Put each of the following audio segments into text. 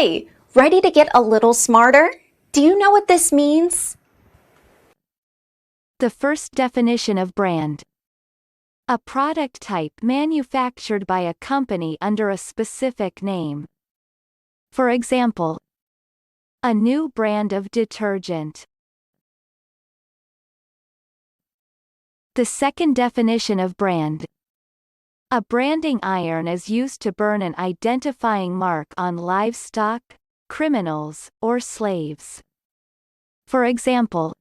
Hi, ready to get a little smarter? Do you know what this means? The first definition of brand. A product type manufactured by a company under a specific name. For example, a new brand of detergent. The second definition of brand. A branding iron is used to burn an identifying mark on livestock, criminals, or slaves. For example,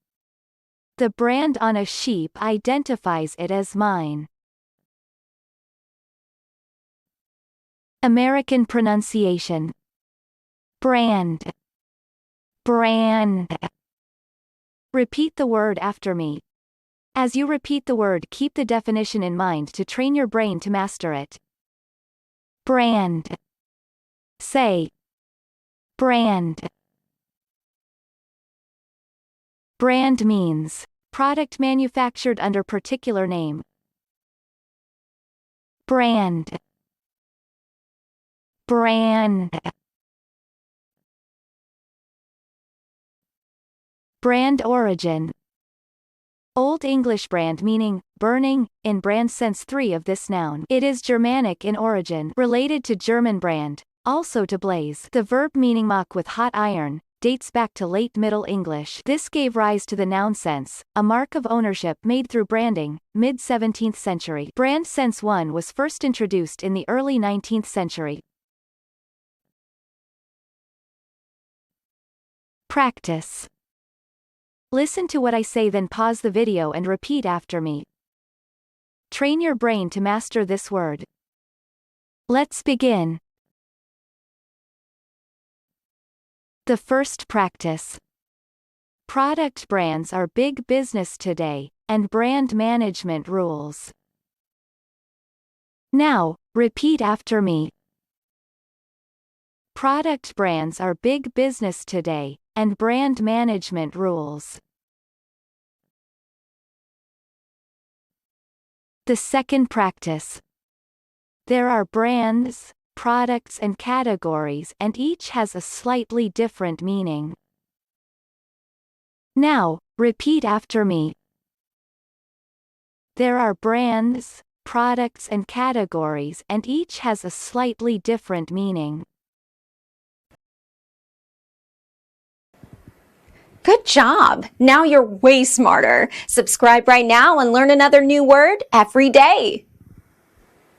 the brand on a sheep identifies it as mine. American pronunciation. Brand. Brand. Repeat the word after me. As you repeat the word, keep the definition in mind to train your brain to master it. Brand. Say. Brand. Brand means product manufactured under particular name. Brand. Brand. Brand origin. Old English brand meaning burning, in brand sense 3 of this noun. It is Germanic in origin, related to German brand, also to blaze. The verb meaning mock with hot iron, dates back to late Middle English. This gave rise to the noun sense, a mark of ownership made through branding, mid-17th century. Brand sense 1 was first introduced in the early 19th century. Practice. Listen to what I say, then pause the video and repeat after me. Train your brain to master this word. Let's begin. The first practice. Product brands are big business today, and brand management rules. Now, repeat after me. Product brands are big business today, and brand management rules. The second practice. There are brands, products and categories, and each has a slightly different meaning. Now, repeat after me. There are brands, products and categories, and each has a slightly different meaning. Good job! Now you're way smarter. Subscribe right now and learn another new word every day.